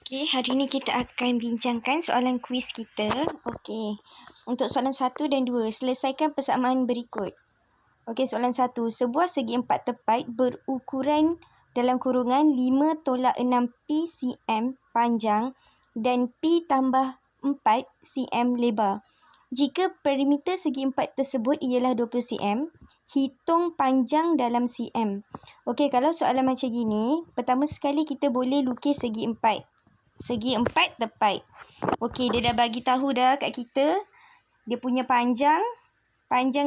Okey, hari ini kita akan bincangkan soalan kuis kita. Okey, untuk soalan 1 dan 2, selesaikan persamaan berikut. Okey, soalan 1. Sebuah segi empat tepat berukuran dalam kurungan 5/6 pi cm panjang dan pi tambah 4 cm lebar. Jika perimeter segi empat tersebut ialah 20 cm, hitung panjang dalam cm. Okey, kalau soalan macam gini, pertama sekali kita boleh lukis segi empat. Segi empat tepat. Okey, dia dah bagi tahu dah kat kita. Dia punya panjang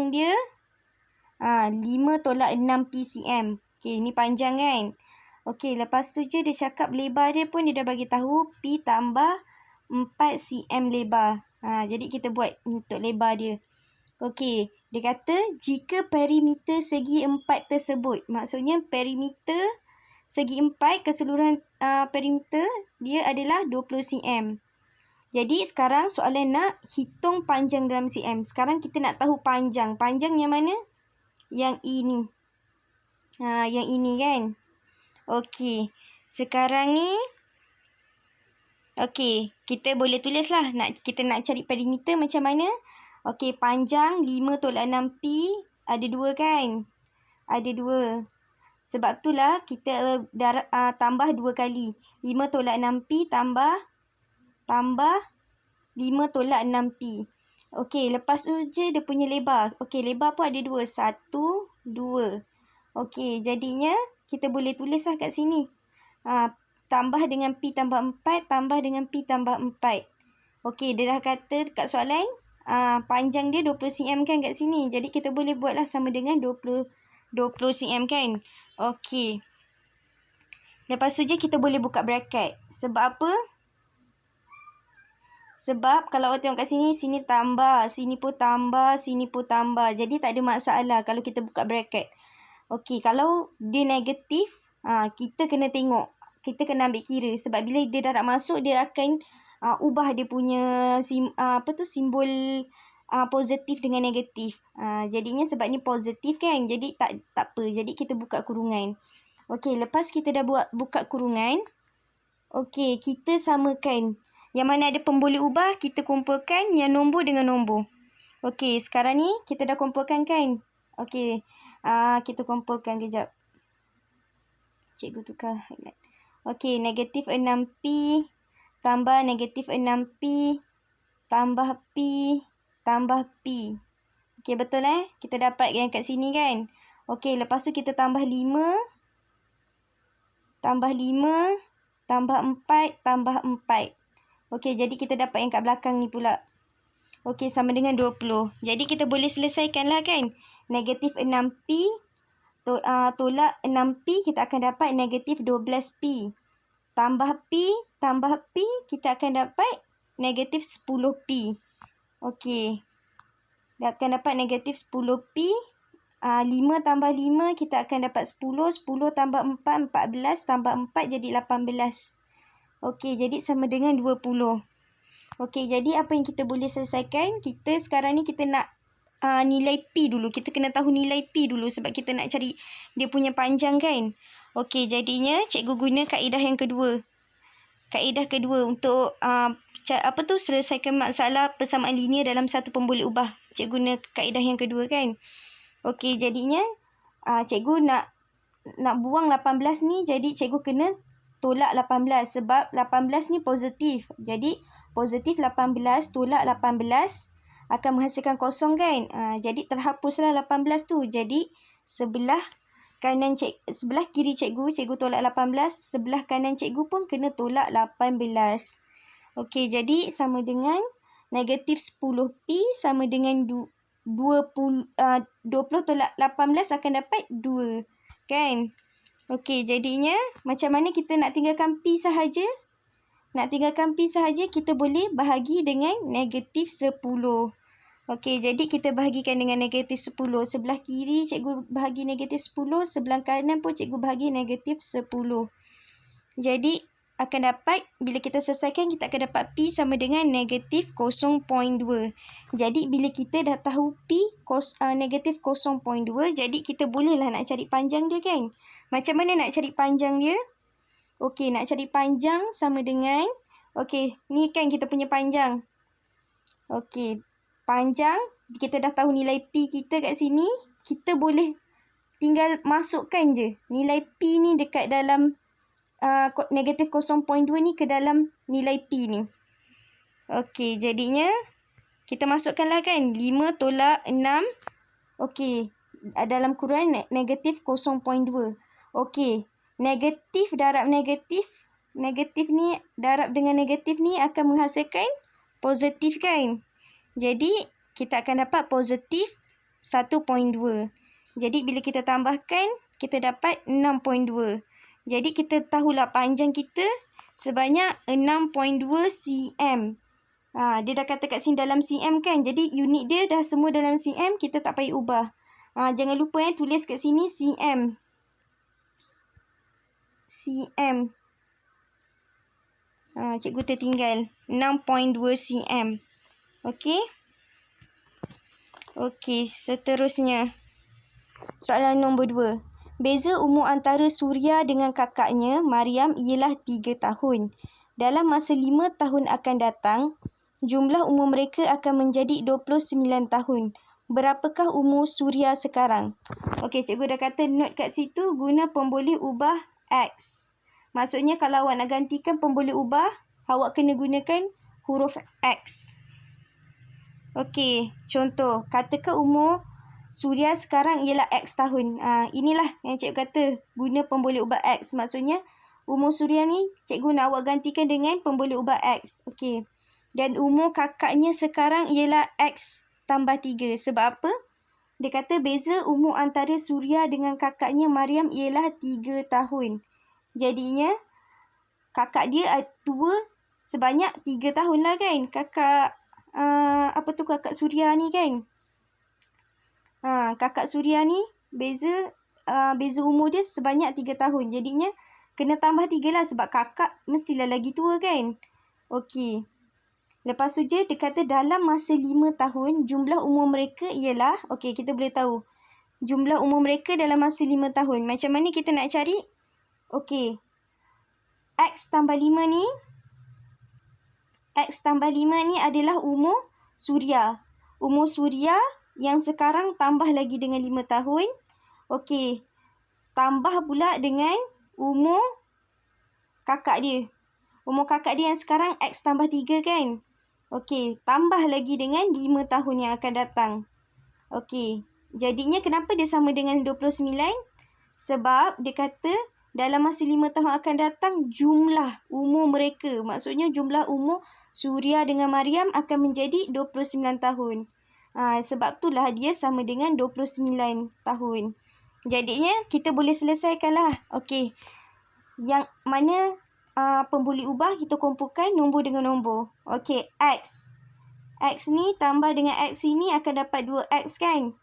dia 5/6 pi cm. Okey, ni panjang kan? Okey, lepas tu je dia cakap lebar dia pun dia dah bagi tahu pi tambah 4 cm lebar. Jadi kita buat untuk lebar dia. Okey, dia kata jika perimeter segi empat tersebut, maksudnya perimeter segi empat, keseluruhan perimeter dia adalah 20 cm. Jadi sekarang soalan nak hitung panjang dalam cm. Sekarang kita nak tahu panjang. Panjang yang mana? Yang ini. Yang ini kan? Okey. Sekarang ni, okey, kita boleh tulislah. Kita nak cari perimeter macam mana? Okey, panjang 5/6 pi. Ada 2 kan? Ada 2. Sebab itulah kita tambah 2 kali. 5/6 pi tambah 5/6 pi. Okey, lepas tu je dia punya lebar. Okey, lebar pun ada 2. 1, 2. Okey, jadinya kita boleh tulislah kat sini. Tambah dengan pi tambah 4, tambah dengan pi tambah 4. Okey, dia dah kata kat soalan, panjang dia 20 cm kan kat sini. Jadi kita boleh buatlah sama dengan 20 cm kan. Okey. Lepas tu je kita boleh buka bracket. Sebab apa? Sebab kalau awak tengok kat sini, sini tambah, sini pun tambah, sini pun tambah. Jadi tak ada masalah kalau kita buka bracket. Okey, kalau dia negatif, kita kena tengok. Kita kena ambil kira. Sebab bila dia dah nak masuk, dia akan ubah dia punya simbol positif dengan negatif. Jadinya sebab ni positif kan. Jadi tak apa. Jadi kita buka kurungan. Okey, lepas kita dah buka kurungan. Okey, kita samakan. Yang mana ada pemboleh ubah, kita kumpulkan yang nombor dengan nombor. Okey, sekarang ni kita dah kumpulkan kan? Okey, kita kumpulkan kejap. Cikgu tukar highlight. Okey, negatif 6 pi tambah negatif 6 pi tambah pi tambah pi. Okey, betul Kita dapat yang kat sini kan? Okey, lepas tu kita tambah 5 tambah 4 tambah 4. Okey, jadi kita dapat yang kat belakang ni pula. Okey, sama dengan 20. Jadi kita boleh selesaikanlah kan? Negatif 6 pi tolak 6 pi, kita akan dapat negatif 12 pi. Tambah pi, kita akan dapat negatif 10 pi. Okey. Dia akan dapat negatif 10 pi. 5 tambah 5, kita akan dapat 10. 10 tambah 4, 14. Tambah 4 jadi 18. Okey, jadi sama dengan 20. Okey, jadi apa yang kita boleh selesaikan? Kita sekarang ni kita nak nilai pi dulu. Kita kena tahu nilai pi dulu sebab kita nak cari dia punya panjang kan. Okey, jadinya cikgu guna kaedah yang kedua. Kaedah kedua untuk selesaikan masalah persamaan linear dalam satu pemboleh ubah. Cikgu guna kaedah yang kedua kan. Okey, jadinya cikgu nak buang 18 ni, jadi cikgu kena tolak 18 sebab 18 ni positif. Jadi positif 18 tolak 18 akan menghasilkan kosong kan. Jadi terhapuslah 18 tu. Jadi sebelah kiri cikgu tolak 18. Sebelah kanan cikgu pun kena tolak 18. Okey, jadi sama dengan negatif 10 pi sama dengan 20 tolak 18 akan dapat 2. Kan? Okey, jadinya macam mana kita nak tinggalkan pi sahaja? Nak tinggalkan pi sahaja, kita boleh bahagi dengan negatif 10. Okey, jadi kita bahagikan dengan negatif 10. Sebelah kiri cikgu bahagi negatif 10. Sebelah kanan pun cikgu bahagi negatif 10. Jadi akan dapat, bila kita selesaikan, kita akan dapat pi sama dengan negatif 0.2. Jadi bila kita dah tahu pi negatif 0.2, jadi kita bolehlah nak cari panjang dia kan. Macam mana nak cari panjang dia? Okey, nak cari panjang sama dengan, okey, ni kan kita punya panjang. Okey, panjang, kita dah tahu nilai P kita kat sini. Kita boleh tinggal masukkan je nilai P ni dekat dalam negatif 0.2 ni ke dalam nilai P ni. Okey, jadinya kita masukkanlah kan 5 tolak 6. Okey, dalam kurungan negatif 0.2. Okey, negatif darab negatif. Negatif ni darab dengan negatif ni akan menghasilkan positif kan. Jadi, kita akan dapat positif 1.2. Jadi, bila kita tambahkan, kita dapat 6.2. Jadi, kita tahulah panjang kita sebanyak 6.2 cm. Dia dah kata kat sini dalam cm kan. Jadi, unit dia dah semua dalam cm. Kita tak payah ubah. Jangan lupa tulis kat sini cm. cm. Cikgu tertinggal. 6.2 cm. Okey. Okey, seterusnya. Soalan nombor 2. Beza umur antara Suria dengan kakaknya, Mariam, ialah 3 tahun. Dalam masa 5 tahun akan datang, jumlah umur mereka akan menjadi 29 tahun. Berapakah umur Suria sekarang? Okey, cikgu dah kata note kat situ guna pemboleh ubah X. Maksudnya kalau awak nak gantikan pemboleh ubah, awak kena gunakan huruf X. Okey, contoh. Katakan umur Suria sekarang ialah X tahun. Inilah yang cikgu kata guna pemboleh ubah X. Maksudnya umur Suria ni cikgu nak awak gantikan dengan pemboleh ubah X. Okey. Dan umur kakaknya sekarang ialah X tambah 3. Sebab apa? Dia kata beza umur antara Suria dengan kakaknya Mariam ialah 3 tahun. Jadinya kakak dia tua sebanyak 3 tahun lah kan. Kakak kakak Suria ni kan. Kakak Suria ni beza umur dia sebanyak 3 tahun. Jadinya kena tambah 3 lah sebab kakak mestilah lagi tua kan. Okey. Lepas tu je dia kata dalam masa 5 tahun jumlah umur mereka ialah, okey, kita boleh tahu jumlah umur mereka dalam masa 5 tahun. Macam mana kita nak cari? Okey. X tambah 5 ni adalah umur Suria. Umur Suria yang sekarang tambah lagi dengan 5 tahun. Okey. Tambah pula dengan umur kakak dia. Umur kakak dia yang sekarang X tambah 3 kan. Okey. Tambah lagi dengan 5 tahun yang akan datang. Okey. Jadinya kenapa dia sama dengan 29? Sebab dia kata dalam masa 5 tahun akan datang jumlah umur mereka. Maksudnya jumlah umur Suria dengan Mariam akan menjadi 29 tahun. Sebab itulah dia sama dengan 29 tahun. Jadinya kita boleh selesaikanlah. Okey. Yang mana pemboleh ubah kita kumpulkan nombor dengan nombor. Okey, X. X ni tambah dengan X ini akan dapat 2X kan.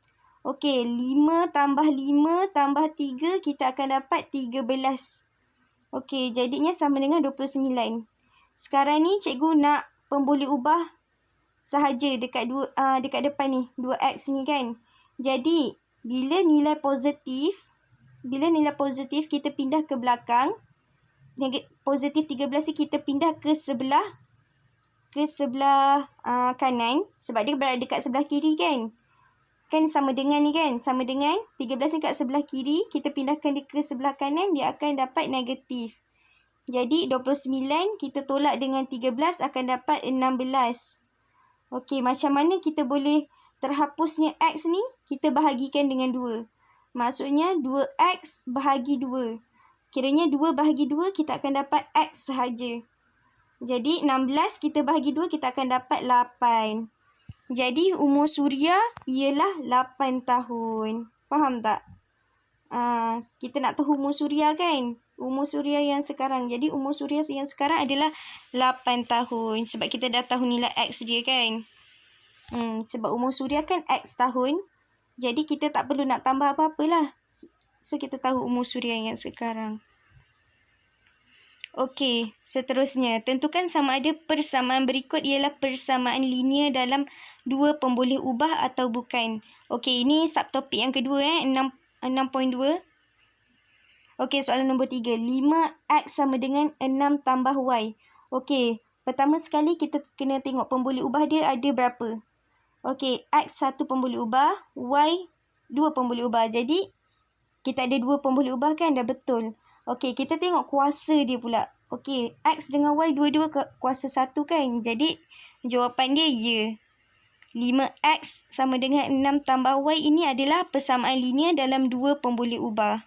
Okey, 5 tambah 5 tambah 3 kita akan dapat 13. Okey, jadinya sama dengan 29. Sekarang ni cikgu nak pemboleh ubah sahaja dekat depan ni, 2X ni kan. Jadi, bila nilai positif kita pindah ke belakang, positif 13 ni kita pindah ke sebelah kanan sebab dia berada dekat sebelah kiri kan. Kan sama dengan ni kan, sama dengan 13 ni kat sebelah kiri, kita pindahkan dia ke sebelah kanan, dia akan dapat negatif. Jadi 29 kita tolak dengan 13 akan dapat 16. Okey, macam mana kita boleh terhapusnya X ni? Kita bahagikan dengan 2. Maksudnya 2X bahagi 2. Kiranya 2 bahagi 2 kita akan dapat X sahaja. Jadi 16 kita bahagi 2 kita akan dapat 8. Jadi umur Suria ialah 8 tahun. Faham tak? Kita nak tahu umur Suria kan? Umur Suria yang sekarang. Jadi umur Suria yang sekarang adalah 8 tahun. Sebab kita dah tahu nilai X dia kan? Sebab umur Suria kan X tahun. Jadi kita tak perlu nak tambah apa-apalah. So kita tahu umur Suria yang sekarang. Okey, seterusnya. Tentukan sama ada persamaan berikut ialah persamaan linear dalam dua pemboleh ubah atau bukan. Okey, ini subtopik yang kedua 6.2. Okey, soalan nombor 3. 5X sama dengan 6 tambah Y. Okey, pertama sekali kita kena tengok pemboleh ubah dia ada berapa. Okey, X 1 pemboleh ubah, Y 2 pemboleh ubah. Jadi, kita ada 2 pemboleh ubah kan? Dah betul. Okey, kita tengok kuasa dia pula. Okey, X dengan Y dua-dua kuasa 1 kan? Jadi, jawapan dia ya. 5X sama dengan 6 tambah Y ini adalah persamaan linear dalam 2 pemboleh ubah.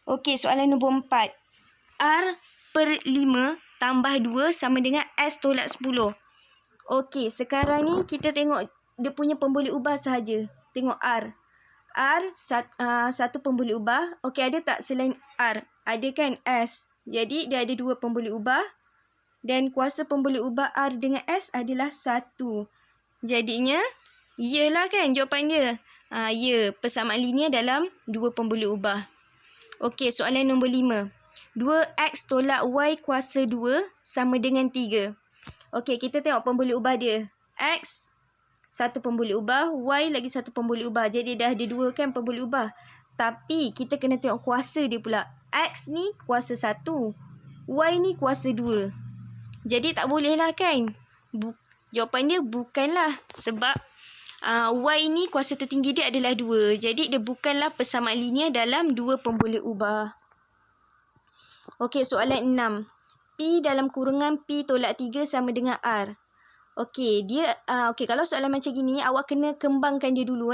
Okey, soalan nombor 4. R per 5 tambah 2 sama dengan S tolak 10. Okey, sekarang ni kita tengok dia punya pemboleh ubah sahaja. Tengok R. R, satu pemboleh ubah. Okey, ada tak selain R? Ada kan S. Jadi, dia ada 2 pemboleh ubah. Dan kuasa pemboleh ubah R dengan S adalah 1. Jadinya, iyalah kan jawapan dia. Ya, persamaan linear dalam 2 pemboleh ubah. Okey, soalan nombor 5. 2X tolak Y kuasa 2 sama dengan 3. Okey, kita tengok pemboleh ubah dia. X, satu pemboleh ubah. Y lagi satu pemboleh ubah. Jadi, dah ada 2 kan pemboleh ubah. Tapi, kita kena tengok kuasa dia pula. X ni kuasa 1. Y ni kuasa 2. Jadi, tak boleh lah kan? Jawapan dia bukanlah. Sebab Y ni kuasa tertinggi dia adalah 2. Jadi, dia bukanlah persamaan linear dalam 2 pemboleh ubah. Okey, soalan 6. P dalam kurungan P tolak 3 sama dengan R. Okey, kalau soalan macam gini, awak kena kembangkan dia dulu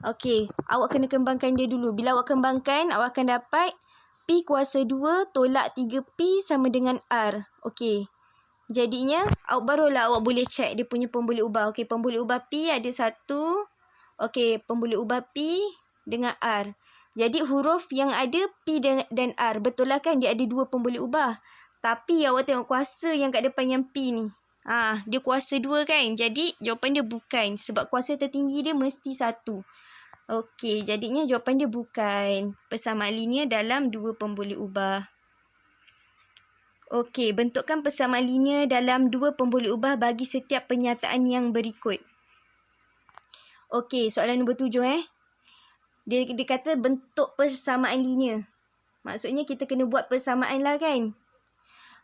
Okey, awak kena kembangkan dia dulu. Bila awak kembangkan, awak akan dapat P kuasa 2 tolak 3P sama dengan R. Okey. Jadinya, barulah awak boleh check dia punya pemboleh ubah. Okey, pemboleh ubah P ada 1. Okey, pemboleh ubah P dengan R. Jadi, huruf yang ada P dan R. Betul lah kan? Dia ada 2 pemboleh ubah. Tapi, awak tengok kuasa yang kat depan yang P ni. Dia kuasa 2 kan? Jadi, jawapan dia bukan. Sebab kuasa tertinggi dia mesti 1. Okey, jadinya jawapan dia bukan. Persamaan linear dalam 2 pemboleh ubah. Okey, bentukkan persamaan linear dalam 2 pemboleh ubah bagi setiap pernyataan yang berikut. Okey, soalan nombor 7 Dia kata bentuk persamaan linear. Maksudnya kita kena buat persamaan lah kan?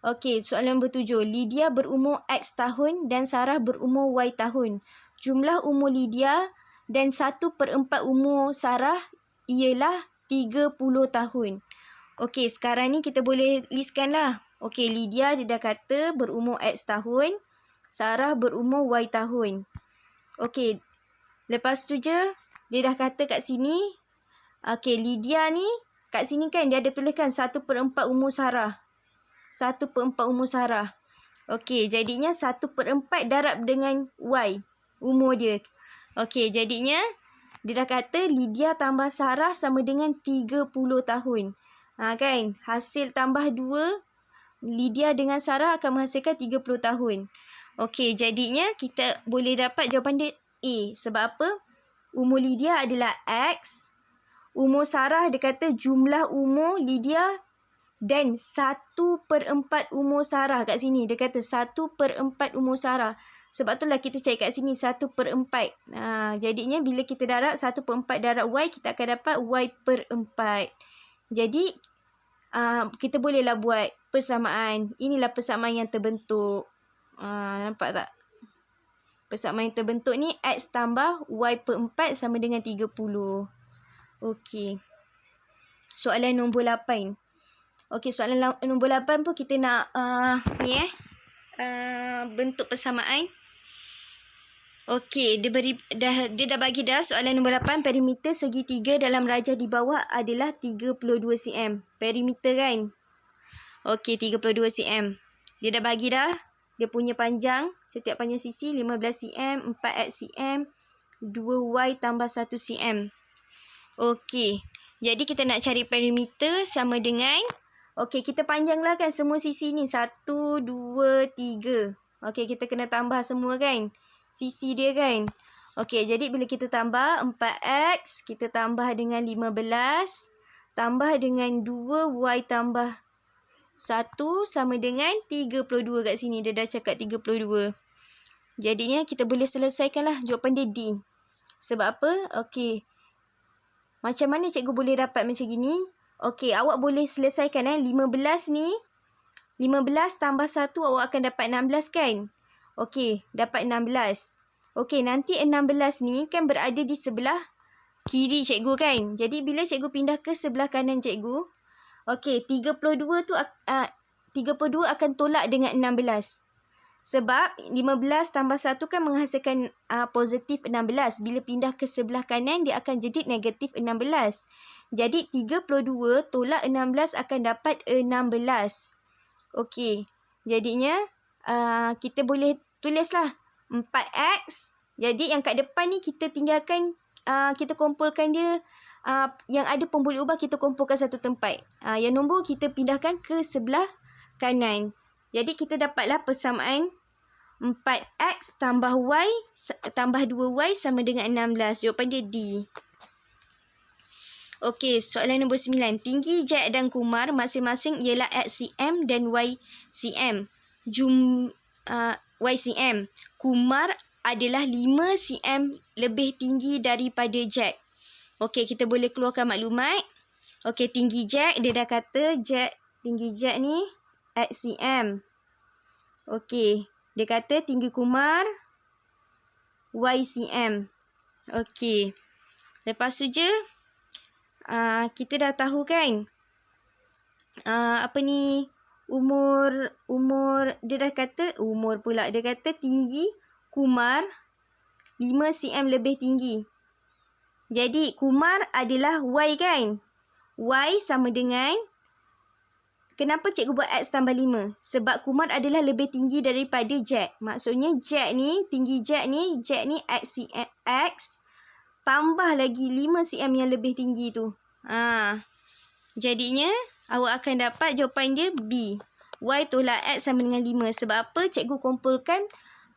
Okey, soalan nombor 7. Lydia berumur X tahun dan Sarah berumur Y tahun. Jumlah umur Lydia dan 1/4 umur Sarah ialah 30 tahun. Okey, sekarang ni kita boleh listkan lah. Okey, Lydia dia dah kata berumur X tahun. Sarah berumur Y tahun. Okey, lepas tu je, dia dah kata kat sini. Okey, Lydia ni, kat sini kan dia ada tuliskan 1/4 umur Sarah. 1/4 umur Sarah. Okey, jadinya 1/4 darab dengan Y. Umur dia. Okey, jadinya, dia dah kata Lydia tambah Sarah sama dengan 30 tahun. Kan, hasil tambah 2, Lydia dengan Sarah akan menghasilkan 30 tahun. Okey, jadinya kita boleh dapat jawapan dia A. Sebab apa? Umur Lydia adalah X. Umur Sarah dia kata jumlah umur Lydia dan 1/4 umur Sarah kat sini. Dia kata 1/4 umur Sarah. Sebab itulah kita cari kat sini 1/4. Jadinya bila kita darab 1/4 darab Y, kita akan dapat Y/4. Jadi, kita bolehlah buat persamaan. Inilah persamaan yang terbentuk. Nampak tak? Persamaan yang terbentuk ni X tambah Y/4 sama dengan 30. Okey. Soalan nombor 8. Okey, soalan nombor 8 pun kita nak bentuk persamaan. Okey, dia dah bagi dah soalan nombor 8. Perimeter segitiga dalam rajah di bawah adalah 32 cm. Perimeter kan? Okey, 32 cm. Dia dah bagi dah. Dia punya panjang, setiap panjang sisi 15 cm, 4x cm, 2y tambah 1 cm. Okey, jadi kita nak cari perimeter sama dengan, okey, kita panjanglah kan semua sisi ni. 1, 2, 3. Okey, kita kena tambah semua kan? Sisi dia kan? Okey, jadi bila kita tambah 4x, kita tambah dengan 15, tambah dengan 2y tambah 1 sama dengan 32 kat sini. Dia dah cakap 32. Jadinya kita boleh selesaikanlah jawapan dia D. Sebab apa? Okey. Macam mana cikgu boleh dapat macam gini? Okey, awak boleh selesaikan 15 ni. 15 tambah 1 awak akan dapat 16 kan? Okey, dapat 16. Okey, nanti 16 ni kan berada di sebelah kiri cikgu kan? Jadi bila cikgu pindah ke sebelah kanan cikgu, okey, 32 tu 32 akan tolak dengan 16. Sebab 15 tambah 1 kan menghasilkan positif 16. Bila pindah ke sebelah kanan, dia akan jadi negatif 16. Jadi 32 tolak 16 akan dapat 16. Okey, jadinya kita boleh tulislah 4x. Jadi yang kat depan ni kita tinggalkan, kita kumpulkan dia, yang ada pemboleh ubah kita kumpulkan satu tempat. Yang nombor kita pindahkan ke sebelah kanan. Jadi kita dapatlah persamaan 4x tambah y tambah 2y sama dengan 16. Jawapan dia D. Okey, soalan nombor 9. Tinggi Jack dan Kumar masing-masing ialah X cm dan Y cm. Y cm. Kumar adalah 5 cm lebih tinggi daripada Jack. Okey, kita boleh keluarkan maklumat. Okey, tinggi Jack, dia dah kata tinggi Jack ni X cm. Okey, dia kata tinggi Kumar Y cm. Okey. Lepas tu je kita dah tahu kan umur dia dah kata dia kata tinggi Kumar 5 cm lebih tinggi. Jadi Kumar adalah Y kan? Y sama dengan, kenapa cikgu buat X tambah 5? Sebab Kumar adalah lebih tinggi daripada Jack. Maksudnya tinggi Jack ni X tambah lagi 5 cm yang lebih tinggi tu. Jadinya awak akan dapat jawapan dia B. Y tolak X sama dengan 5. Sebab apa? Cikgu kumpulkan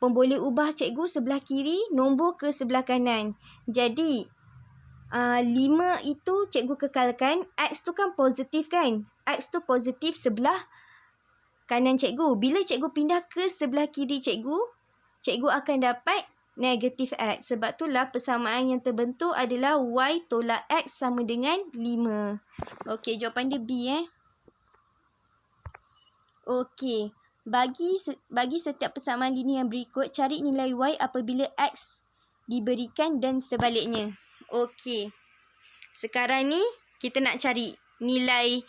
pemboleh ubah cikgu sebelah kiri, nombor ke sebelah kanan. Jadi 5 itu cikgu kekalkan. X tu kan positif kan? X tu positif sebelah kanan cikgu. Bila cikgu pindah ke sebelah kiri cikgu akan dapat negatif X. Sebab itulah persamaan yang terbentuk adalah Y tolak X sama dengan 5. Okey, jawapan dia B Okey, bagi setiap persamaan linear yang berikut, cari nilai Y apabila X diberikan dan sebaliknya. Okey, sekarang ni kita nak cari nilai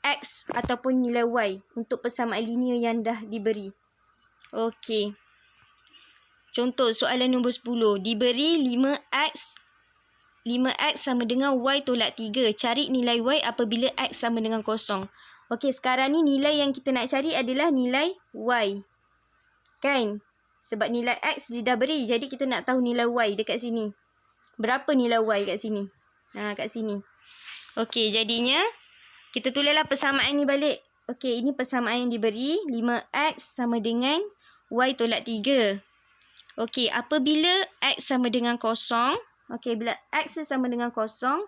X ataupun nilai Y untuk persamaan linear yang dah diberi. Okey. Contoh soalan nombor 10. Diberi 5x sama dengan Y tolak 3. Cari nilai Y apabila X sama dengan 0. Okey, sekarang ni nilai yang kita nak cari adalah nilai Y. Kan? Sebab nilai X dia dah beri. Jadi kita nak tahu nilai Y dekat sini. Berapa nilai Y kat sini? Kat sini. Okey, jadinya kita tulislah persamaan ni balik. Okey, ini persamaan yang diberi. 5x sama dengan Y tolak 3. Okey, apabila X sama dengan 0. Okey, bila X sama dengan 0,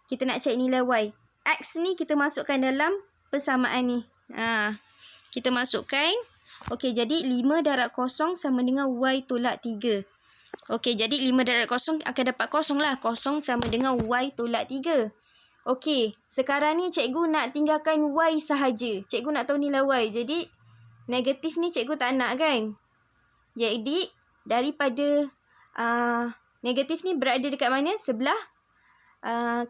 kita nak cari nilai Y. X ni kita masukkan dalam persamaan ni. Kita masukkan. Okey, jadi 5 darab 0 sama dengan Y tolak 3. Okey, jadi 5 darab 0 akan dapat 0 lah. 0 sama dengan Y tolak 3. Okey, sekarang ni cikgu nak tinggalkan Y sahaja. Cikgu nak tahu nilai Y. Jadi, negatif ni cikgu tak nak kan? Jadi, daripada negatif ni berada dekat mana? Sebelah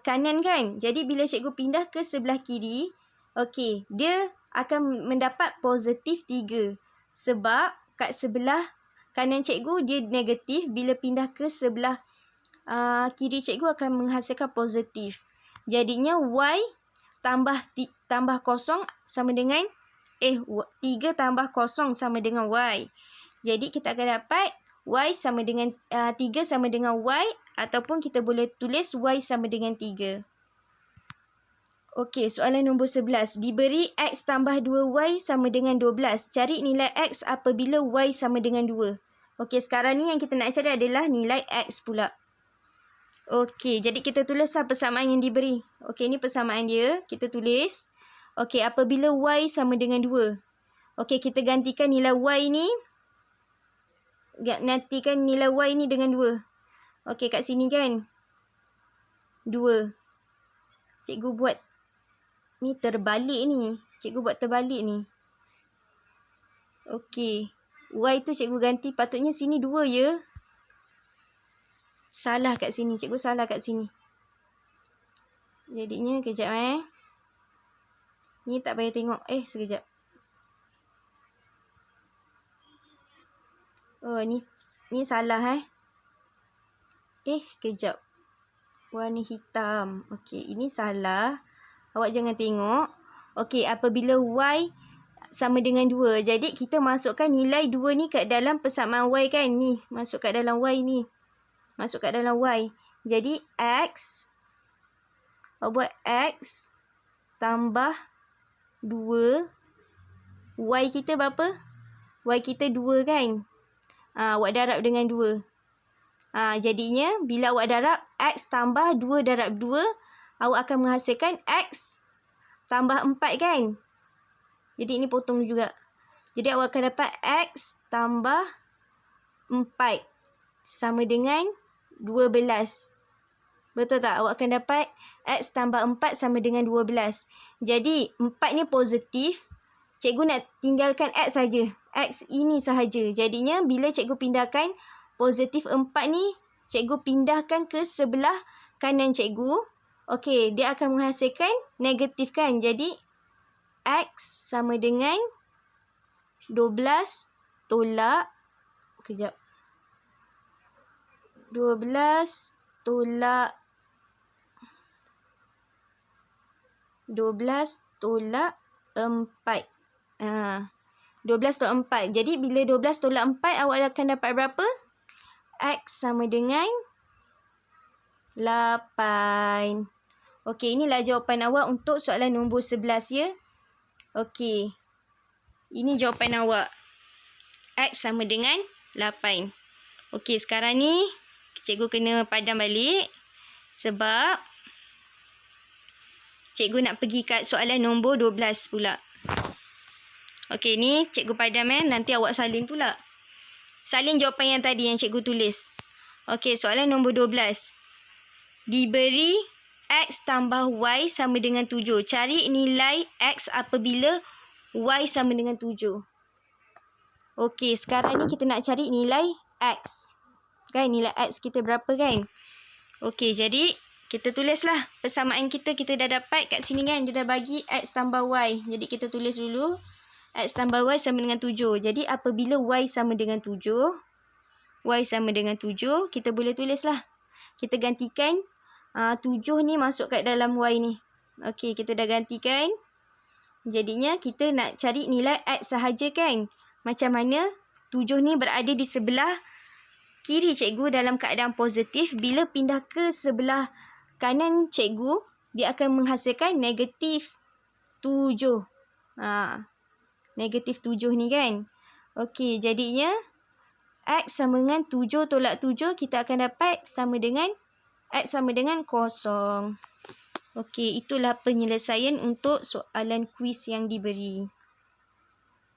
kanan kan? Jadi, bila cikgu pindah ke sebelah kiri, okey, dia akan mendapat positif 3. Sebab kat sebelah kanan cikgu dia negatif. Bila pindah ke sebelah kiri cikgu akan menghasilkan positif. Jadinya Y tambah 0 sama dengan 3 tambah 0 sama dengan Y. Jadi kita akan dapat Y sama dengan 3 sama dengan Y, ataupun kita boleh tulis Y sama dengan 3. Okey, soalan nombor 11. Diberi X tambah 2Y sama dengan 12. Cari nilai X apabila Y sama dengan 2. Okey, sekarang ni yang kita nak cari adalah nilai X pula. Okey, jadi kita tulislah persamaan yang diberi. Okey, ni persamaan dia. Kita tulis. Okey, apabila Y sama dengan 2. Okey, kita gantikan nilai Y ni. Gantikan nilai Y ni dengan 2. Okey, kat sini kan. 2. Cikgu buat ni terbalik ni. Cikgu buat terbalik ni. Okey. Y tu cikgu ganti. Patutnya sini 2 ya. Salah kat sini. Cikgu salah kat sini. Jadinya kejap Ni tak payah tengok. Sekejap. Oh, ni salah kejap. Warna hitam. Okey, ini salah. Awak jangan tengok. Okey, apabila Y sama dengan 2. Jadi, kita masukkan nilai 2 ni kat dalam persamaan Y kan. Ni, masuk kat dalam Y ni. Masuk kat dalam Y. Jadi, X. Awak buat X tambah 2. Y kita berapa? Y kita 2 kan? Awak darab dengan 2. Jadinya, bila awak darab X tambah 2 darab 2, awak akan menghasilkan X tambah 4 kan? Jadi, ini potong juga. Jadi, awak akan dapat X tambah 4 sama dengan 12. Betul tak? Awak akan dapat X tambah 4 sama dengan 12. Jadi, 4 ni positif. Cikgu nak tinggalkan X saja. X ini sahaja. Jadinya, bila cikgu pindahkan positif 4 ni, cikgu pindahkan ke sebelah kanan cikgu. Okey, dia akan menghasilkan negatif kan? Jadi, X sama dengan 12 tolak. Kejap. 12 tolak 4. 12 tolak 4. Jadi, bila 12 tolak 4, awak akan dapat berapa? X sama dengan 8. Okey, inilah jawapan awak untuk soalan nombor 11 ya. Okey. Ini jawapan awak. X sama dengan 8. Okey, sekarang ni cikgu kena padam balik. Sebab cikgu nak pergi kat soalan nombor 12 pula. Okey, ni cikgu padam nanti awak salin pula. Salin jawapan yang tadi yang cikgu tulis. Okey, soalan nombor 12. Diberi X tambah Y sama dengan 7. Cari nilai X apabila Y sama dengan 7. Okey, sekarang ni kita nak cari nilai X. Kan, nilai X kita berapa kan? Okey, jadi kita tulislah persamaan kita. Kita dah dapat kat sini kan. Dia dah bagi X tambah Y. Jadi kita tulis dulu. X tambah Y sama dengan 7. Jadi apabila Y sama dengan 7. Y sama dengan 7. Kita boleh tulislah. Kita gantikan 7 ni masuk kat dalam Y ni. Okey, kita dah gantikan. Jadinya kita nak cari nilai X sahaja kan. Macam mana 7 ni berada di sebelah kiri cikgu dalam keadaan positif. Bila pindah ke sebelah kanan cikgu, dia akan menghasilkan negatif 7. Negatif 7 ni kan. Okey, jadinya X sama dengan 7 tolak 7, kita akan dapat sama dengan X sama dengan 0. Okey, itulah penyelesaian untuk soalan kuis yang diberi.